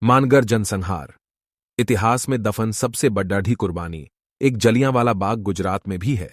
मानगर जनसंहार। इतिहास में दफन सबसे बड़ी कुर्बानी एक जलियांवाला बाग गुजरात में भी है।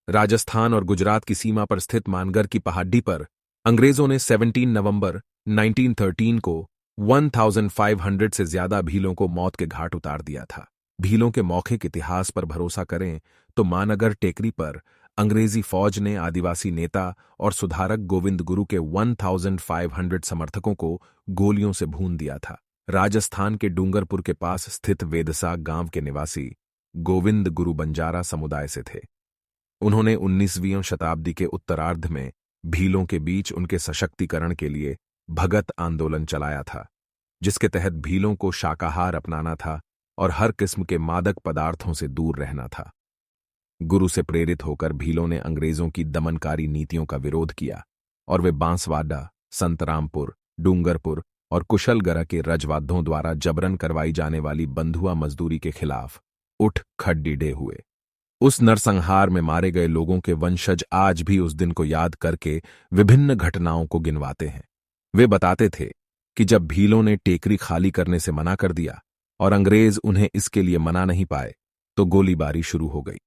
राजस्थान और गुजरात की सीमा पर स्थित मानगर की पहाड़ी पर अंग्रेजों ने 17 नवंबर 1913 को 1500 से ज्यादा भीलों को मौत के घाट उतार दिया था। भीलों के मौखिक इतिहास पर भरोसा करें तो मानगर टेकरी पर अंग्रेजी फौज ने आदिवासी नेता और सुधारक गोविंद गुरु के 1500 समर्थकों को गोलियों से भून दिया था। राजस्थान के डूंगरपुर के पास स्थित वेदसा गांव के निवासी गोविंद गुरु बंजारा समुदाय से थे। उन्होंने 19वीं शताब्दी के उत्तरार्ध में भीलों के बीच उनके सशक्तिकरण के लिए भगत आंदोलन चलाया था, जिसके तहत भीलों को शाकाहार अपनाना था और हर किस्म के मादक पदार्थों से दूर रहना था। गुरु से प्रेरित होकर भीलों ने अंग्रेजों की दमनकारी नीतियों का विरोध किया और वे बांसवाडा, संतरामपुर, डूंगरपुर और कुशलगढ़ के रजवाड़ों द्वारा जबरन करवाई जाने वाली बंधुआ मजदूरी के खिलाफ उठ खड़े हुए। उस नरसंहार में मारे गए लोगों के वंशज आज भी उस दिन को याद करके विभिन्न घटनाओं को गिनवाते हैं। वे बताते थे कि जब भीलों ने टेकरी खाली करने से मना कर दिया और अंग्रेज उन्हें इसके लिए मना नहीं पाए तो गोलीबारी शुरू हो गई।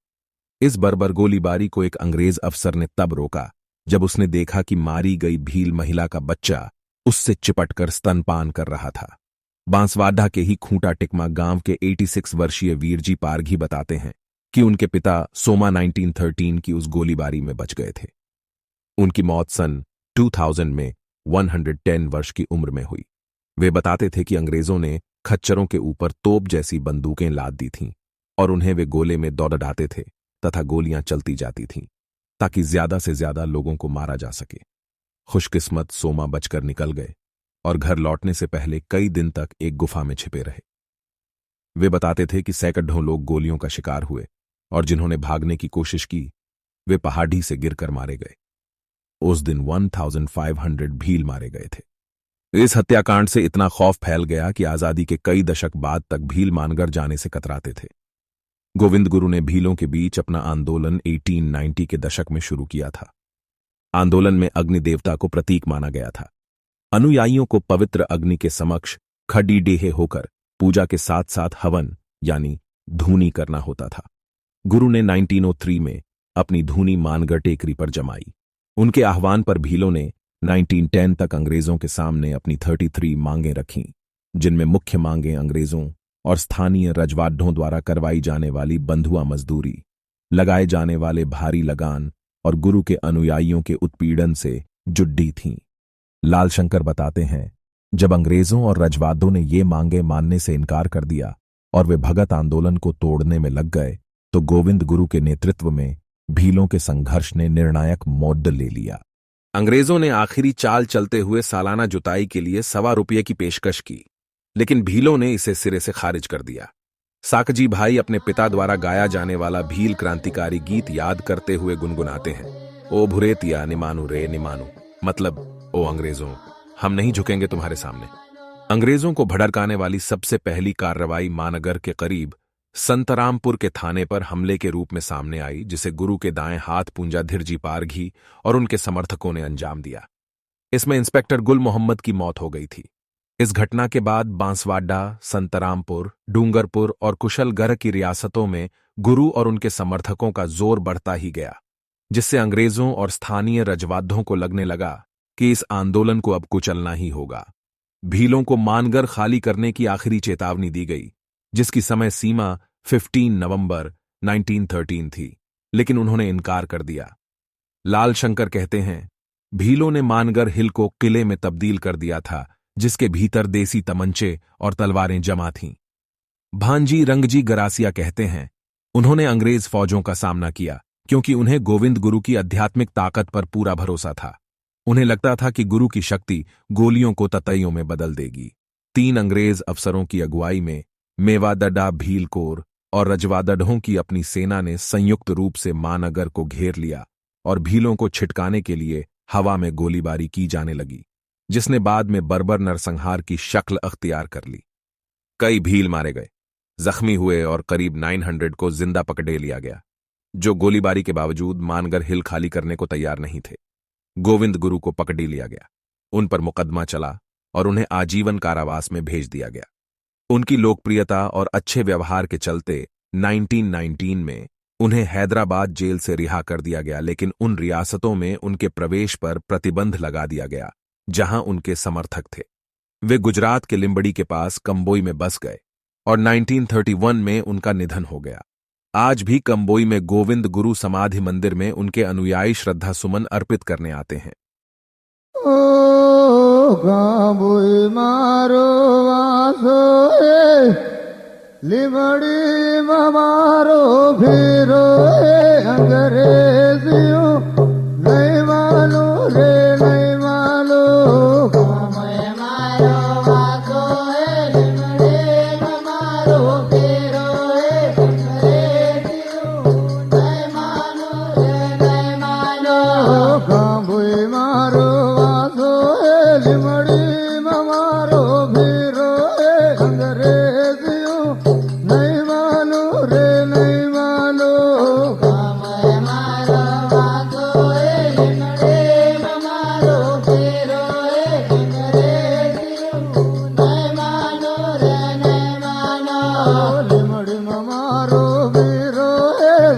इस बर्बर गोलीबारी को एक अंग्रेज अफसर ने तब रोका जब उसने देखा कि मारी गई भील महिला का बच्चा उससे चिपटकर स्तनपान कर रहा था। बांसवाडा के ही खूंटा टिकमा गांव के 86 वर्षीय वीरजी पारघी बताते हैं कि उनके पिता सोमा 1913 की उस गोलीबारी में बच गए थे। उनकी मौत सन 2000 में 110 वर्ष की उम्र में हुई। वे बताते थे कि अंग्रेजों ने खच्चरों के ऊपर तोप जैसी बंदूकें लाद दी थीं और उन्हें वे गोले में दौड़ाते थे तथा गोलियां चलती जाती थीं ताकि ज्यादा से ज्यादा लोगों को मारा जा सके। खुशकिस्मत सोमा बचकर निकल गए और घर लौटने से पहले कई दिन तक एक गुफा में छिपे रहे। वे बताते थे कि सैकड़ों लोग गोलियों का शिकार हुए और जिन्होंने भागने की कोशिश की वे पहाड़ी से गिरकर मारे गए। उस दिन 1500 भील मारे गए थे। इस हत्याकांड से इतना खौफ फैल गया कि आजादी के कई दशक बाद तक भील मानगर जाने से कतराते थे। गोविंद गुरु ने भीलों के बीच अपना आंदोलन 1890 के दशक में शुरू किया था। आंदोलन में अग्नि देवता को प्रतीक माना गया था। अनुयायियों को पवित्र अग्नि के समक्ष खड़ी होकर पूजा के साथ साथ हवन यानी धूनी करना होता था। गुरु ने 1903 में अपनी धूनी मानगर टेकरी पर जमाई। उनके आह्वान पर भीलों ने 1910 तक अंग्रेजों के सामने अपनी 33 मांगें रखीं, जिनमें मुख्य मांगें अंग्रेजों और स्थानीय रजवाड़ों द्वारा करवाई जाने वाली बंधुआ मजदूरी, लगाए जाने वाले भारी लगान और गुरु के अनुयायियों के उत्पीड़न से जुड़ी थीं। लालशंकर बताते हैं, जब अंग्रेजों और रजवाड़ों ने ये मांगें मानने से इनकार कर दिया और वे भगत आंदोलन को तोड़ने में लग गए तो गोविंद गुरु के नेतृत्व में भीलों के संघर्ष ने निर्णायक मोड़ ले लिया। अंग्रेजों ने आखिरी चाल चलते हुए सालाना जुताई के लिए ₹1.25 की पेशकश की, लेकिन भीलों ने इसे सिरे से खारिज कर दिया। साकजी भाई अपने पिता द्वारा गाया जाने वाला भील क्रांतिकारी गीत याद करते हुए गुनगुनाते हैं, ओ भुरेतिया निमानु रे निमानु, मतलब ओ अंग्रेजों, हम नहीं झुकेंगे तुम्हारे सामने। अंग्रेजों को भड़काने वाली सबसे पहली कार्रवाई मानगर के करीब संतरामपुर के थाने पर हमले के रूप में सामने आई, जिसे गुरु के दाएं हाथ पूंजा धिरजी पारघी और उनके समर्थकों ने अंजाम दिया। इसमें इंस्पेक्टर गुल मोहम्मद की मौत हो गई थी। इस घटना के बाद बांसवाडा, संतरामपुर, डूंगरपुर और कुशलगढ़ की रियासतों में गुरु और उनके समर्थकों का जोर बढ़ता ही गया, जिससे अंग्रेजों और स्थानीय रजवाड़ों को लगने लगा कि इस आंदोलन को अब कुचलना ही होगा। भीलों को मानगर खाली करने की आखिरी चेतावनी दी गई, जिसकी समय सीमा 15 नवंबर 1913 थी, लेकिन उन्होंने इनकार कर दिया। लालशंकर कहते हैं, भीलों ने मानगर हिल को किले में तब्दील कर दिया था, जिसके भीतर देसी तमंचे और तलवारें जमा थीं। भांजी रंगजी गरासिया कहते हैं, उन्होंने अंग्रेज फौजों का सामना किया क्योंकि उन्हें गोविंद गुरु की आध्यात्मिक ताकत पर पूरा भरोसा था। उन्हें लगता था कि गुरु की शक्ति गोलियों को ततैयों में बदल देगी। 3 अंग्रेज अफसरों की अगुवाई में मेवादडा भील कोर और रजवाड़ों की अपनी सेना ने संयुक्त रूप से मानगर को घेर लिया और भीलों को छिटकाने के लिए हवा में गोलीबारी की जाने लगी, जिसने बाद में बर्बर नरसंहार की शक्ल अख्तियार कर ली। कई भील मारे गए, जख्मी हुए और करीब 900 को जिंदा पकड़े लिया गया, जो गोलीबारी के बावजूद मानगर हिल खाली करने को तैयार नहीं थे। गोविंद गुरु को पकड़ लिया गया, उन पर मुकदमा चला और उन्हें आजीवन कारावास में भेज दिया गया। उनकी लोकप्रियता और अच्छे व्यवहार के चलते 1919 में उन्हें हैदराबाद जेल से रिहा कर दिया गया, लेकिन उन रियासतों में उनके प्रवेश पर प्रतिबंध लगा दिया गया जहां उनके समर्थक थे। वे गुजरात के लिंबड़ी के पास कंबोई में बस गए और 1931 में उनका निधन हो गया। आज भी कंबोई में गोविंद गुरु समाधि मंदिर में उनके अनुयायी श्रद्धा सुमन अर्पित करने आते हैं। ओ कंबोई मारो वासो लिमड़ी मारो फिरो अंग्रेजियों नहीं मानो रे नहीं मानो कंबोई मारो वासो लिमड़ी मारो फिरो अंग्रेजियों नहीं मानो रे नहीं मानो कंबोई मारो वासो लिमड़ी मारो फिरो अंग्रेजियों नहीं मानो रे नहीं मानो कंबोई मारो वासो लिमड़ी मारो फिरो अंग्रेजियों नहीं मानो रे नहीं मानो लिमड़ी मारो फिरो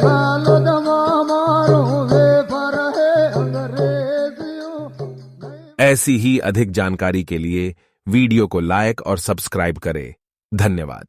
गालो दमा मारो वे पर अंग्रेजियों। ऐसी ही अधिक जानकारी के लिए वीडियो को लाइक और सब्सक्राइब करें। धन्यवाद।